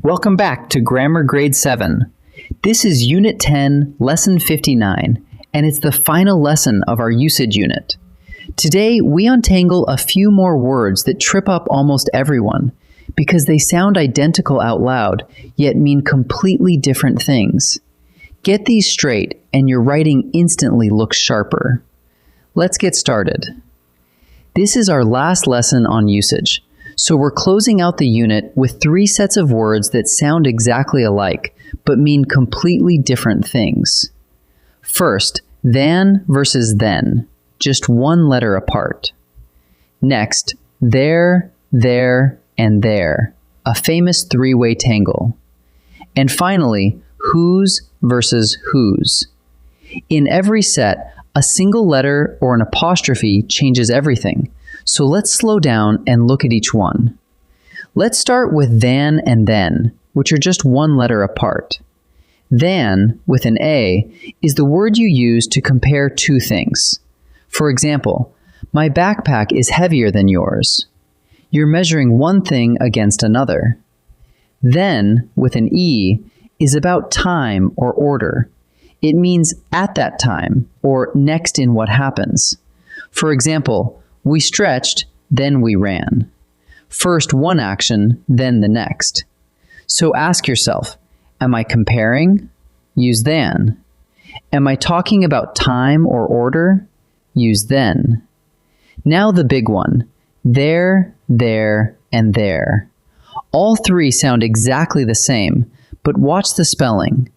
Welcome back to Grammar Grade 7. This is Unit 10, Lesson 59, and it's the final lesson of our usage unit. Today, we untangle a few more words that trip up almost everyone because they sound identical out loud, yet mean completely different things. Get these straight, and your writing instantly looks sharper. Let's get started. This is our last lesson on usage. So we're closing out the unit with 3 sets of words that sound exactly alike, but mean completely different things. First, than versus then, just one letter apart. Next, there, and there, a famous 3-way tangle. And finally, whose versus whose. In every set, a single letter or an apostrophe changes everything. So let's slow down and look at each one. Let's start with than and then, which are just one letter apart. Than, with an A, is the word you use to compare two things. For example, my backpack is heavier than yours. You're measuring one thing against another. Then, with an E, is about time or order. It means at that time or next in what happens. For example, we stretched, then we ran. First one action, then the next. So ask yourself, am I comparing? Use than. Am I talking about time or order? Use then. Now the big one, there, and there. All 3 sound exactly the same, but watch the spelling.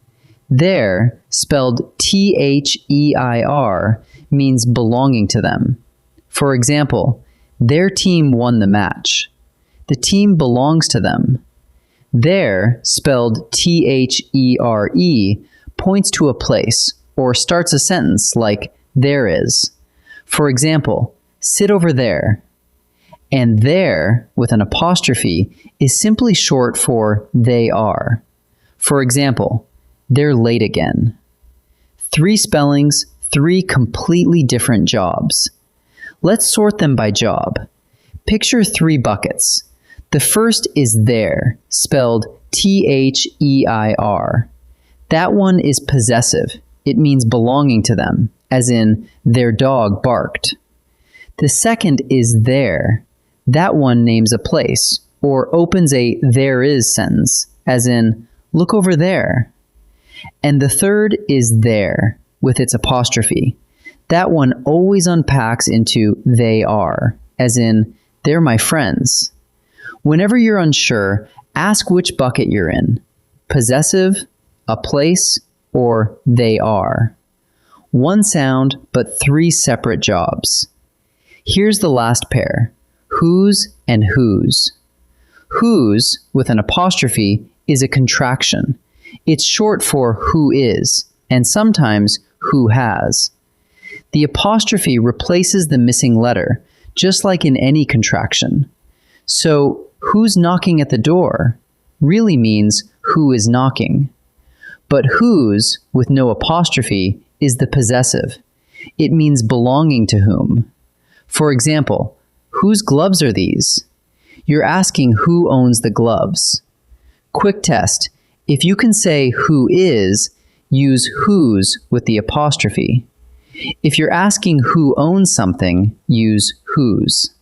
There, spelled T-H-E-I-R, means belonging to them. For example, their team won the match. The team belongs to them. There, spelled T-H-E-R-E, points to a place or starts a sentence like there is. For example, sit over there. And there, with an apostrophe, is simply short for they are. For example, they're late again. 3 spellings, 3 completely different jobs. Let's sort them by job. Picture 3 buckets. The first is there, spelled T-H-E-I-R. That one is possessive. It means belonging to them, as in their dog barked. The second is there. That one names a place, or opens a there is sentence, as in look over there. And the third is there, with its apostrophe. That one always unpacks into they are, as in, they're my friends. Whenever you're unsure, ask which bucket you're in, possessive, a place, or they are. One sound, but 3 separate jobs. Here's the last pair, whose and whose. Whose, with an apostrophe, is a contraction. It's short for who is, and sometimes who has. The apostrophe replaces the missing letter, just like in any contraction. So, who's knocking at the door really means who is knocking. But whose, with no apostrophe, is the possessive. It means belonging to whom. For example, whose gloves are these? You're asking who owns the gloves. Quick test. If you can say who is, use whose with the apostrophe. If you're asking who owns something, use whose.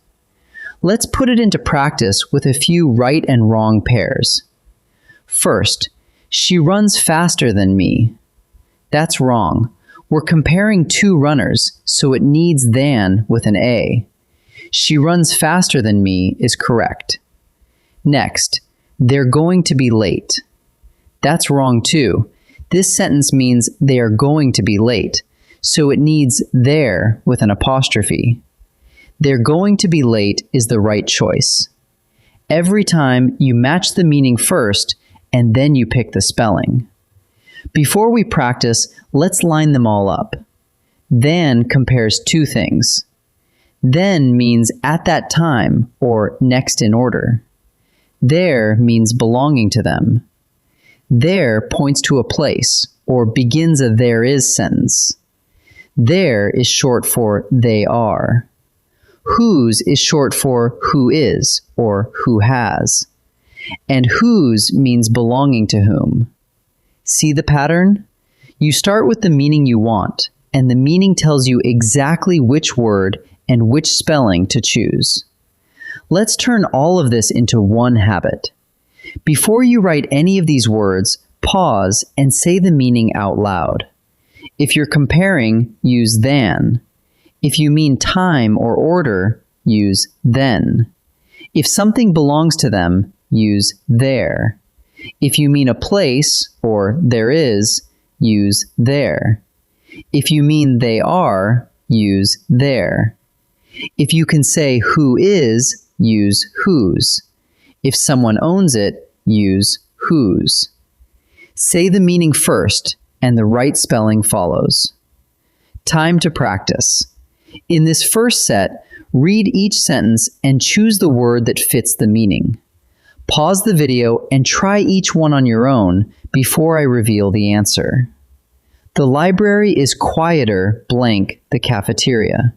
Let's put it into practice with a few right and wrong pairs. First, she runs faster than me. That's wrong. We're comparing 2 runners, so it needs than with an A. She runs faster than me is correct. Next, they're going to be late. That's wrong too. This sentence means they are going to be late, so it needs there with an apostrophe. They're going to be late is the right choice. Every time you match the meaning first, and then you pick the spelling. Before we practice, let's line them all up. Than compares 2 things. Then means at that time or next in order. There means belonging to them. There points to a place or begins a there is sentence. There is short for they are. Whose is short for who is or who has. and whose means belonging to whom. See the pattern? You start with the meaning you want, and the meaning tells you exactly which word and which spelling to choose. Let's turn all of this into one habit. Before you write any of these words, pause and say the meaning out loud. If you're comparing, use than. If you mean time or order, use then. If something belongs to them, use their. If you mean a place or there is, use their. If you mean they are, use their. If you can say who is, use whose. If someone owns it, use whose. Say the meaning first, and the right spelling follows. Time to practice. In this first set, read each sentence and choose the word that fits the meaning. Pause the video and try each one on your own before I reveal the answer. The library is quieter blank the cafeteria.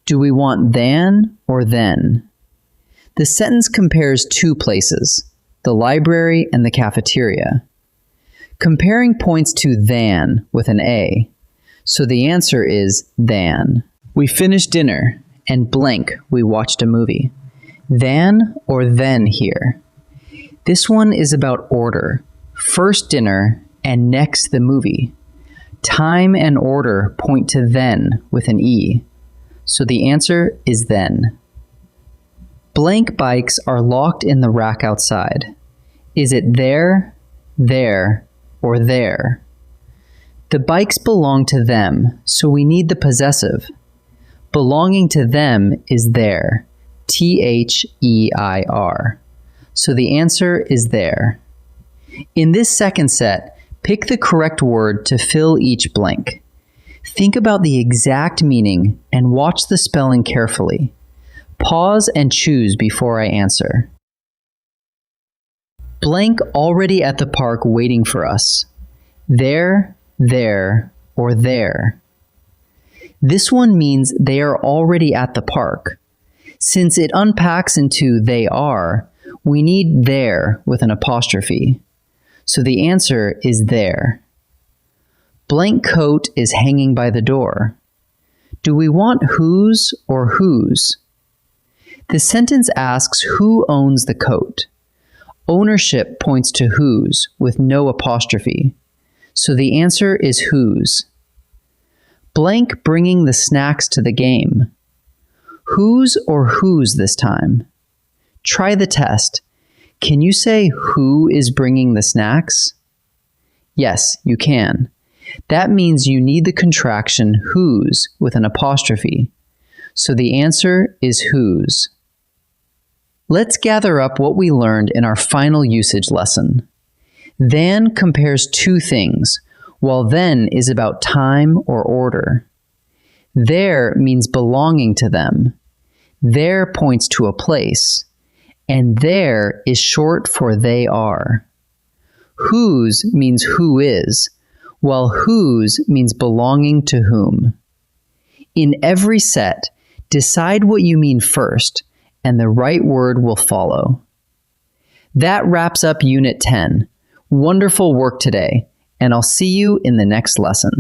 Do we want than or then? The sentence compares two places, the library and the cafeteria. Comparing points to than with an A, so the answer is than. We finished dinner, and blank, we watched a movie. Than or then here? This one is about order. First dinner, and next the movie. Time and order point to then with an E, so the answer is then. Blank bikes are locked in the rack outside. Is it there, or there? The bikes belong to them, so we need the possessive. Belonging to them is their, T-H-E-I-R. So the answer is there. In this second set, pick the correct word to fill each blank. Think about the exact meaning and watch the spelling carefully. Pause and choose before I answer. Blank already at the park waiting for us. There, or there. This one means they are already at the park. Since it unpacks into they are, we need there with an apostrophe. So the answer is there. Blank coat is hanging by the door. Do we want whose or whose? The sentence asks who owns the coat. Ownership points to whose with no apostrophe. So the answer is whose. Blank bringing the snacks to the game. Whose or whose this time? Try the test. Can you say who is bringing the snacks? Yes, you can. That means you need the contraction whose with an apostrophe. So the answer is whose. Let's gather up what we learned in our final usage lesson. Than compares two things, while then is about time or order. There means belonging to them. There points to a place. And there is short for they are. Whose means who is, while whose means belonging to whom. In every set, decide what you mean first, and the right word will follow. That wraps up Unit 10. Wonderful work today, and I'll see you in the next lesson.